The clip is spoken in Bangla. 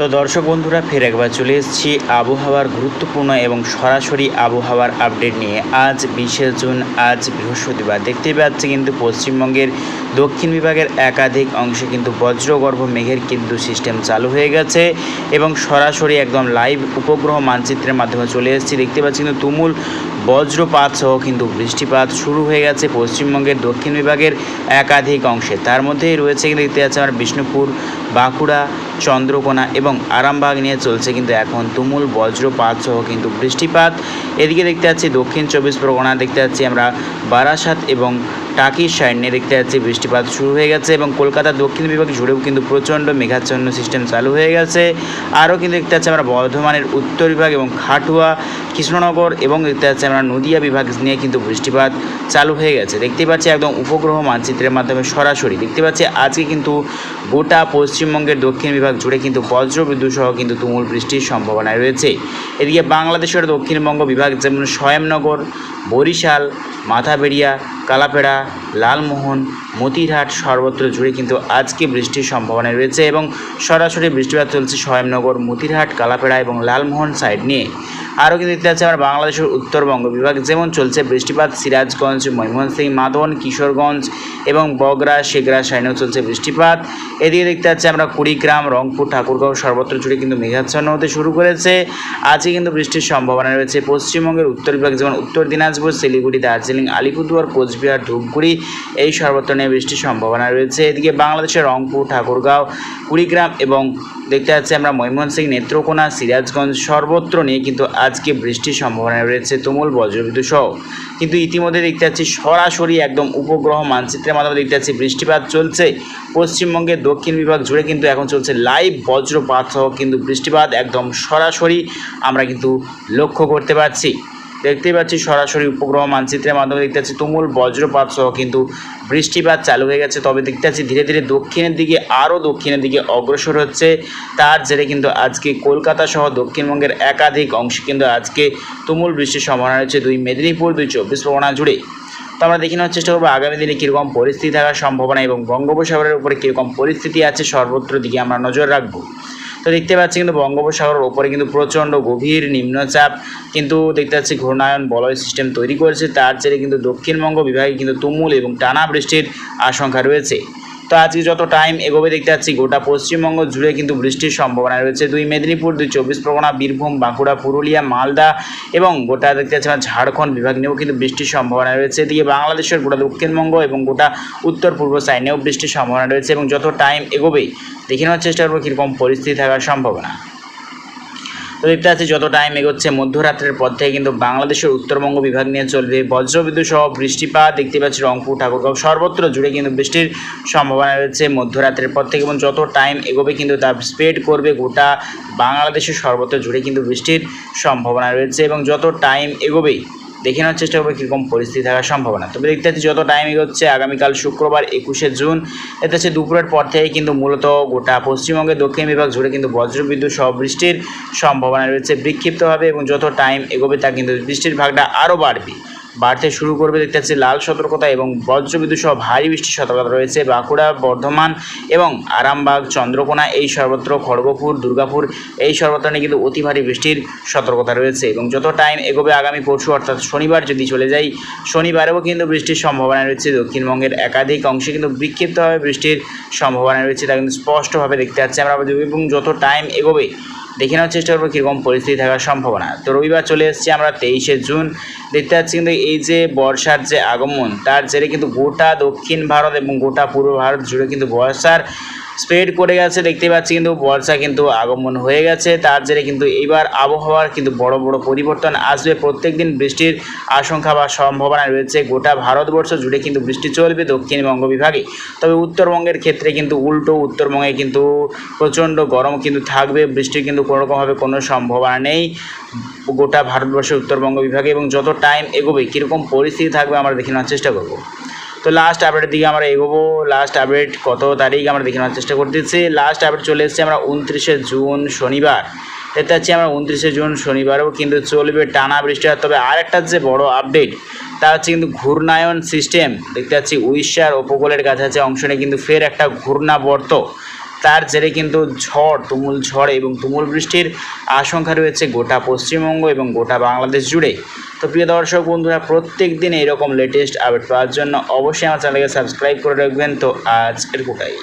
তো দর্শক বন্ধুরা ফের একবার চলে এসেছি আবহাওয়ার গুরুত্বপূর্ণ এবং সরাসরি আবহাওয়ার আপডেট নিয়ে। আজ 20শে জুন, আজ বৃহস্পতিবার। দেখতেই পাচ্ছি কিন্তু পশ্চিমবঙ্গের দক্ষিণ বিভাগের একাধিক অংশে কিন্তু বজ্রগর্ভ মেঘের কিন্তু সিস্টেম চালু হয়ে গেছে এবং সরাসরি একদম লাইভ উপগ্রহ মানচিত্রের মাধ্যমে চলে এসেছি। দেখতে পাচ্ছি কিন্তু তুমুল বজ্রপাত সহ কিন্তু বৃষ্টিপাত শুরু হয়ে গেছে পশ্চিমবঙ্গের দক্ষিণ বিভাগের একাধিক অংশে। তার মধ্যেই রয়েছে কিন্তু দেখতে পাচ্ছি আমার বিষ্ণুপুর, বাঁকুড়া, চন্দ্রকোনা এবং আরামবাগ নিয়ে চলছে কিন্তু এখন তুমুল বজ্রপাত সহ কিন্তু বৃষ্টিপাত। এদিকে দেখতে পাচ্ছি দক্ষিণ 24 পরগনা, দেখতে পাচ্ছি আমরা বারাসাত এবং টাকির সাইড নিয়ে দেখতে পাচ্ছি বৃষ্টিপাত শুরু হয়ে গেছে এবং কলকাতার দক্ষিণ বিভাগ জুড়েও কিন্তু প্রচণ্ড মেঘাচ্ছন্ন সিস্টেম চালু হয়ে গেছে। আরও কিন্তু দেখতে পাচ্ছি আমরা বর্ধমানের উত্তর বিভাগ এবং খাটুয়া, কৃষ্ণনগর এবং দেখতে পাচ্ছি আমরা নদিয়া বিভাগ নিয়ে কিন্তু বৃষ্টিপাত চালু হয়ে গেছে। দেখতে পাচ্ছি একদম উপগ্রহ মানচিত্রের মাধ্যমে সরাসরি দেখতে পাচ্ছি আজকে কিন্তু গোটা পশ্চিমবঙ্গের দক্ষিণ বিভাগ জুড়ে কিন্তু বজ্রবিদ্যুৎ সহ কিন্তু তুমুল বৃষ্টির সম্ভাবনা রয়েছে। এদিকে বাংলাদেশের দক্ষিণবঙ্গ বিভাগ যেমন স্বয়ংনগর, বরিশাল, মাথাবেড়িয়া, কালাপেড়া, লালমোহন, মতিরহাট সর্বত্র জুড়ে কিন্তু আজকে বৃষ্টির সম্ভাবনা রয়েছে এবং সরাসরি বৃষ্টিপাত চলছে স্বয়ংনগর, মতিরহাট, কালাপেড়া এবং লালমোহন সাইড নিয়ে। আরও কিন্তু দেখতে পাচ্ছি আমরা বাংলাদেশের উত্তরবঙ্গ বিভাগ যেমন চলছে বৃষ্টিপাত সিরাজগঞ্জ, ময়মনসিংহ, মাদন, কিশোরগঞ্জ এবং বগরা, সেগরা সাইডেও চলছে বৃষ্টিপাত। এদিকে দেখতে পাচ্ছি আমরা কুড়িগ্রাম, রংপুর, ঠাকুরগাঁও সর্বত্র জুড়ে কিন্তু মেঘাচ্ছন্ন হতে শুরু করেছে। আজকে কিন্তু বৃষ্টির সম্ভাবনা রয়েছে পশ্চিমবঙ্গের উত্তর বিভাগ যেমন উত্তর দিনাজপুর, শিলিগুড়ি, দার্জিলিং, আলিপুরদুয়ার, কোচবিহার, ধূপগুড়ি এই সর্বত্র নিয়ে বৃষ্টির সম্ভাবনা রয়েছে। এদিকে বাংলাদেশের রংপুর, ঠাকুরগাঁও, কুড়িগ্রাম এবং দেখতে পাচ্ছি আমরা ময়মনসিংহ, নেত্রকোনা, সিরাজগঞ্জ সর্বত্র নিয়ে কিন্তু আজকে বৃষ্টির সম্ভাবনা রয়েছে তুমুল বজ্রবিদ্যুৎ সহ। কিন্তু ইতিমধ্যে দেখতে পাচ্ছি সরাসরি একদম উপগ্রহ মানচিত্রের মাধ্যমে দেখতে পাচ্ছি বৃষ্টিপাত চলছে পশ্চিমবঙ্গের দক্ষিণ বিভাগ জুড়ে কিন্তু এখন চলছে লাইভ বজ্রপাত সহ কিন্তু বৃষ্টিপাত একদম সরাসরি আমরা কিন্তু লক্ষ্য করতে পারছি। দেখতেই পাচ্ছি সরাসরি উপগ্রহ মানচিত্রের মাধ্যমে দেখতে পাচ্ছি তুমুল বজ্রপাত সহ কিন্তু বৃষ্টিপাত চালু হয়ে গেছে। তবে দেখতে পাচ্ছি ধীরে ধীরে দক্ষিণের দিকে আরও দক্ষিণের দিকে অগ্রসর হচ্ছে। তার জেরে কিন্তু আজকে কলকাতা সহ দক্ষিণবঙ্গের একাধিক অংশে কিন্তু আজকে তুমুল বৃষ্টির সম্ভাবনা রয়েছে 2 মেদিনীপুর, 2 24 পরগনা জুড়ে। তো আমরা দেখে নেওয়ার চেষ্টা করবো আগামী দিনে কীরকম পরিস্থিতি থাকার সম্ভাবনা এবং বঙ্গোপসাগরের উপরে কীরকম পরিস্থিতি আছে সর্বত্র দিকে আমরা নজর রাখবো। তো দেখতে পাচ্ছি কিন্তু বঙ্গোপসাগরের ওপরে কিন্তু প্রচণ্ড গভীর নিম্নচাপ কিন্তু দেখতে পাচ্ছি ঘূর্ণায়ন বলয় সিস্টেম তৈরি করেছে। তার জেরে কিন্তু দক্ষিণবঙ্গ বিভাগে কিন্তু তুমুল এবং টানা বৃষ্টির আশঙ্কা রয়েছে। তো আজকে যত টাইম এগোবে দেখতে পাচ্ছি গোটা পশ্চিমবঙ্গ জুড়ে কিন্তু বৃষ্টির সম্ভাবনা রয়েছে 2 মেদিনীপুর, 2 24 পরগনা, বীরভূম, বাঁকুড়া, পুরুলিয়া, মালদা এবং গোটা দেখতে পাচ্ছি ঝাড়খণ্ড বিভাগ নিয়েও কিন্তু বৃষ্টির সম্ভাবনা রয়েছে। এদিকে বাংলাদেশের গোটা দক্ষিণবঙ্গ এবং গোটা উত্তর পূর্ব সাইডেও বৃষ্টির সম্ভাবনা রয়েছে এবং যত টাইম এগোবে দেখে নেওয়ার চেষ্টা করবো কীরকম পরিস্থিতি থাকার সম্ভাবনা। তো দেখতে পাচ্ছি যত টাইম এগোচ্ছে মধ্যরাত্রের পর থেকে কিন্তু বাংলাদেশের উত্তরবঙ্গ বিভাগ নিয়ে চলবে বজ্রবিদ্যুৎ সহ বৃষ্টিপাত। দেখতে পাচ্ছি রংপুর, ঠাকুরগাঁও সর্বত্র জুড়ে কিন্তু বৃষ্টির সম্ভাবনা রয়েছে মধ্যরাত্রের পর থেকে এবং যত টাইম এগোবে কিন্তু তা স্প্রেড করবে গোটা বাংলাদেশের সর্বত্র জুড়ে কিন্তু বৃষ্টির সম্ভাবনা রয়েছে এবং যত টাইম এগোবে দেখে নেওয়ার চেষ্টা করবে কীরকম পরিস্থিতি থাকার সম্ভাবনা। তবে দেখতে পাচ্ছি যত টাইম এগোচ্ছে আগামীকাল শুক্রবার 21শে জুন এতে হচ্ছে দুপুরের পর থেকে কিন্তু মূলত গোটা পশ্চিমবঙ্গের দক্ষিণ বিভাগ জুড়ে কিন্তু বজ্রবিদ্যুৎ সহ বৃষ্টির সম্ভাবনা রয়েছে বিক্ষিপ্তভাবে এবং যত টাইম এগোবে তা কিন্তু বৃষ্টির ভাগটা আরও বাড়তে শুরু করবে। দেখতে পাচ্ছি লাল সতর্কতা এবং বজ্রবিদ্যুৎ সহ ভারী বৃষ্টির সতর্কতা রয়েছে বাঁকুড়া, বর্ধমান এবং আরামবাগ, চন্দ্রকোনা এই সর্বত্র, খড়গপুর, দুর্গাপুর এই সর্বত্র নিয়ে কিন্তু অতি ভারী বৃষ্টির সতর্কতা রয়েছে এবং যত টাইম এগোবে আগামী পরশু অর্থাৎ শনিবার যদি চলে যাই শনিবারেও কিন্তু বৃষ্টির সম্ভাবনা রয়েছে দক্ষিণবঙ্গের একাধিক অংশে কিন্তু বিক্ষিপ্তভাবে বৃষ্টির সম্ভাবনা রয়েছে তা কিন্তু স্পষ্টভাবে দেখতে পাচ্ছি আমরা এবং যত টাইম এগোবে দেখে নেওয়ার চেষ্টা করবো কীরকম পরিস্থিতি থাকার সম্ভাবনা। তো রবিবার চলে এসেছি আমরা 23শে জুন দেখতে পাচ্ছি কিন্তু এই যে বর্ষার যে আগমন তার জেরে কিন্তু গোটা দক্ষিণ ভারত এবং গোটা পূর্ব ভারত জুড়ে কিন্তু বর্ষার স্প্রেড করে গেছে। দেখতে পাচ্ছি কিন্তু বর্ষা কিন্তু আগমন হয়ে গেছে। তার জেরে কিন্তু এইবার আবহাওয়ার কিন্তু বড় বড় পরিবর্তন আসবে। প্রত্যেক দিন বৃষ্টির আশঙ্কা বা সম্ভাবনা রয়েছে গোটা ভারতবর্ষ জুড়ে কিন্তু বৃষ্টি চলবে দক্ষিণবঙ্গ বিভাগে। তবে উত্তরবঙ্গের ক্ষেত্রে কিন্তু উল্টো, উত্তরবঙ্গে কিন্তু প্রচণ্ড গরম কিন্তু থাকবে, বৃষ্টির কিন্তু কোনোরকমভাবে কোনো সম্ভাবনা নেই গোটা ভারতবর্ষের উত্তরবঙ্গ বিভাগে এবং যত টাইম এগোবে কীরকম পরিস্থিতি থাকবে আমরা দেখে নেওয়ার চেষ্টা করব। তো লাস্ট আপডেটের দিকে আমরা এগোবো। লাস্ট আপডেট কত তারিখ আমরা দেখে নেওয়ার চেষ্টা করতেছি। লাস্ট আপডেট চলে এসেছি আমরা 29শে জুন শনিবার দেখতে পাচ্ছি আমরা 29শে জুন শনিবারেও কিন্তু চলবে টানা বৃষ্টি। তবে আরেকটা যে বড় আপডেট তা হচ্ছে কিন্তু ঘূর্ণায়ন সিস্টেম দেখতে পাচ্ছি উড়িষ্যার উপকূলের কাছাকাছি অংশ নিয়ে কিন্তু ফের একটা ঘূর্ণাবর্ত তার জেরে কিন্তু তুমুল ঝড় এবং তুমুল বৃষ্টির আশঙ্কা রয়েছে গোটা পশ্চিমবঙ্গ এবং গোটা বাংলাদেশ জুড়ে। তো প্রিয় দর্শক বন্ধুরা, প্রত্যেক দিন এরকম লেটেস্ট আপডেট পাওয়ার জন্য অবশ্যই আমার চ্যানেলকে সাবস্ক্রাইব করে রাখবেন। তো আজ এর গোটাই।